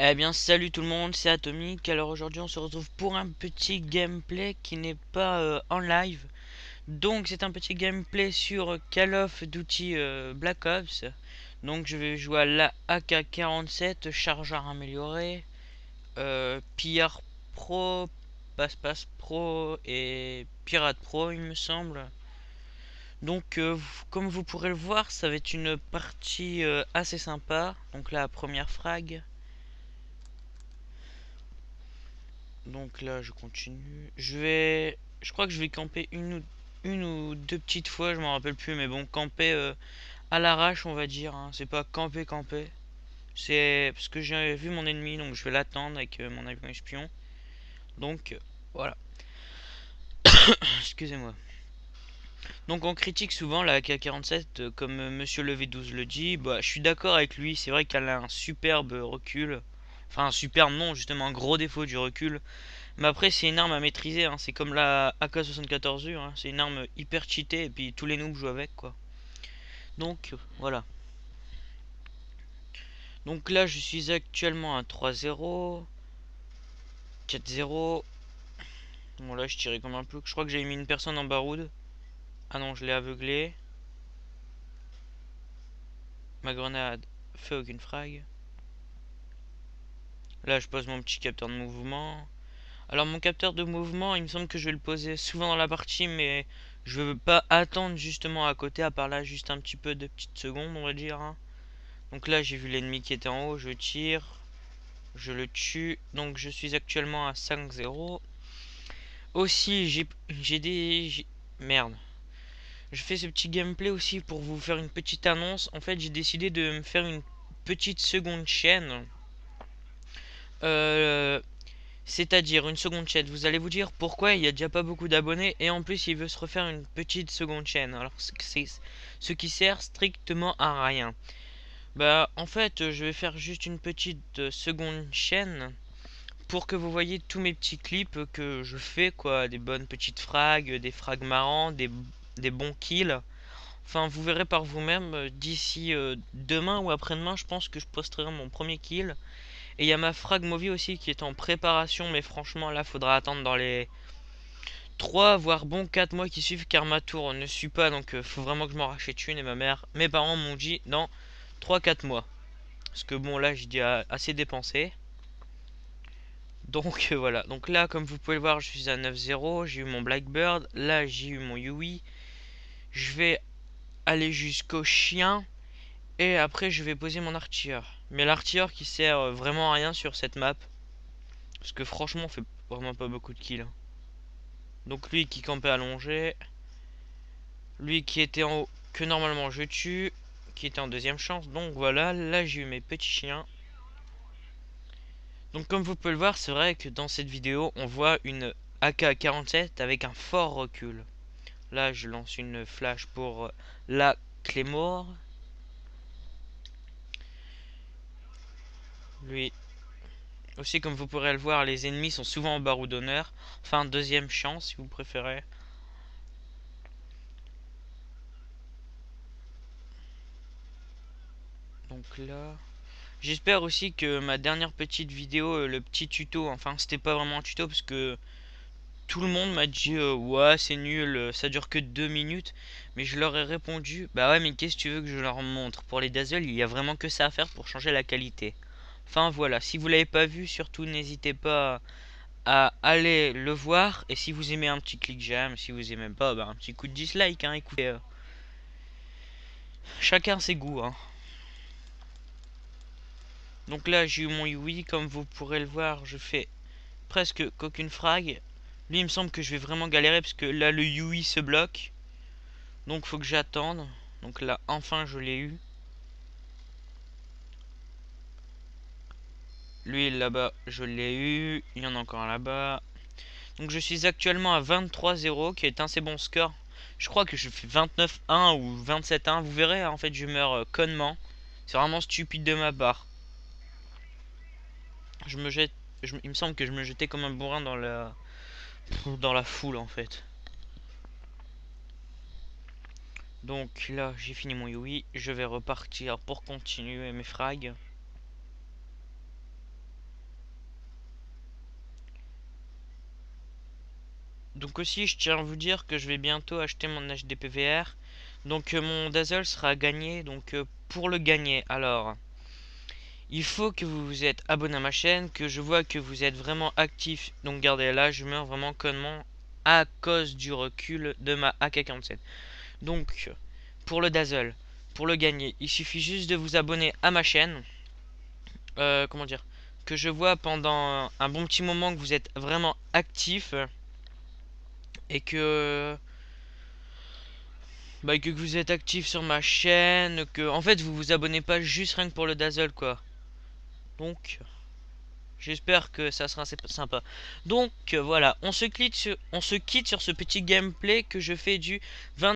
Eh bien salut tout le monde, c'est Atomic. Alors aujourd'hui on se retrouve pour un petit gameplay qui n'est pas en live. Donc c'est un petit gameplay sur Call of Duty Black Ops. Donc je vais jouer à la AK-47, chargeur amélioré, PR Pro, Passe-Passe Pro et Pirate Pro il me semble. Donc comme vous pourrez le voir, ça va être une partie assez sympa. Donc la première frag. Donc là, je continue. Je crois que je vais camper une ou deux petites fois, je m'en rappelle plus. Mais bon, camper à l'arrache, on va dire, hein. C'est pas camper, camper. C'est parce que j'ai vu mon ennemi, donc je vais l'attendre avec mon avion espion. Donc voilà. Excusez-moi. Donc on critique souvent la AK-47, comme Monsieur Levé12 le dit. Bah, je suis d'accord avec lui. C'est vrai qu'elle a un superbe recul. Enfin, un superbe non, justement un gros défaut du recul. Mais après, c'est une arme à maîtriser, hein. C'est comme la AK-74U, hein. C'est une arme hyper cheatée et puis tous les noobs jouent avec, quoi. Donc, voilà. Donc là, je suis actuellement à 3-0, 4-0. Bon, là, je tirais comme un plouc. Je crois que j'ai mis une personne en baroude. Ah non, je l'ai aveuglé. Ma grenade fait aucune frag. Là, je pose mon petit capteur de mouvement. Alors, mon capteur de mouvement, il me semble que je vais le poser souvent dans la partie, mais je veux pas attendre justement à côté, à part là, juste un petit peu de petites secondes, on va dire, hein. Donc là, j'ai vu l'ennemi qui était en haut, je tire, je le tue. Donc je suis actuellement à 5-0. Aussi, Merde. Je fais ce petit gameplay aussi pour vous faire une petite annonce. En fait, j'ai décidé de me faire une petite seconde chaîne. Euh, C'est-à-dire une seconde chaîne. Vous allez vous dire pourquoi il n'y a déjà pas beaucoup d'abonnés et en plus il veut se refaire une petite seconde chaîne. Alors c'est ce qui sert strictement à rien. Bah en fait je vais faire juste une petite seconde chaîne pour que vous voyez tous mes petits clips que je fais, quoi, des bonnes petites frags, des frags marrants, des bons kills. Enfin vous verrez par vous-même d'ici demain ou après-demain, je pense que je posterai mon premier kill. Et il y a ma frag movie aussi qui est en préparation, mais franchement là faudra attendre dans les 3 voire bon 4 mois qui suivent, car ma tour ne suit pas, donc faut vraiment que je m'en rachète une. Et mes parents m'ont dit dans 3-4 mois. Parce que bon, là, j'ai déjà assez dépensé. Donc voilà. Donc là, comme vous pouvez le voir, je suis à 9-0. J'ai eu mon Blackbird. Là, j'ai eu mon Yui. Je vais aller jusqu'au chien. Et après, je vais poser mon artilleur. Mais l'artilleur qui sert vraiment à rien sur cette map. Parce que franchement, on fait vraiment pas beaucoup de kills, hein. Donc lui qui campait allongé. Lui qui était en haut, que normalement je tue. Qui était en deuxième chance. Donc voilà, là j'ai eu mes petits chiens. Donc comme vous pouvez le voir, c'est vrai que dans cette vidéo, on voit une AK-47 avec un fort recul. Là, je lance une flash pour la Claymore. Lui aussi, comme vous pourrez le voir, les ennemis sont souvent en barreau d'honneur. Enfin, deuxième chance si vous préférez. Donc là... J'espère aussi que ma dernière petite vidéo, le petit tuto, enfin c'était pas vraiment un tuto parce que tout le monde m'a dit ouais c'est nul, ça dure que 2 minutes. Mais je leur ai répondu bah ouais, mais qu'est-ce que tu veux que je leur montre? Pour les Dazzle il y a vraiment que ça à faire pour changer la qualité. Enfin voilà, si vous l'avez pas vu, surtout n'hésitez pas à aller le voir. Et si vous aimez, un petit clic j'aime. Si vous aimez pas, bah un petit coup de dislike, hein. Écoutez, chacun ses goûts, hein. Donc là j'ai eu mon Yui, comme vous pourrez le voir, je fais presque qu'aucune frag. Lui il me semble que je vais vraiment galérer parce que là le Yui se bloque. Donc faut que j'attende. Donc là enfin je l'ai eu. Lui là-bas je l'ai eu. Il y en a encore un là-bas. Donc je suis actuellement à 23-0, qui est un assez bon score. Je crois que je fais 29-1 ou 27-1. Vous verrez, hein, en fait je meurs connement. C'est vraiment stupide de ma part. Je me jette. Il me semble que je me jetais comme un bourrin dans la foule en fait. Donc là j'ai fini mon Yui. Je vais repartir pour continuer mes frags. Donc aussi, je tiens à vous dire que je vais bientôt acheter mon HD PVR. Donc mon Dazzle sera à gagner. Donc pour le gagner, alors il faut que vous vous êtes abonné à ma chaîne, que je vois que vous êtes vraiment actif. Donc regardez là, je meurs vraiment connement à cause du recul de ma AK-47. Donc pour le Dazzle, pour le gagner, il suffit juste de vous abonner à ma chaîne. Comment dire, que je vois pendant un bon petit moment que vous êtes vraiment actif et que vous êtes actif sur ma chaîne, que en fait vous vous abonnez pas juste rien que pour le Dazzle quoi. Donc j'espère que ça sera assez sympa. Donc voilà, on se quitte sur ce petit gameplay que je fais du 20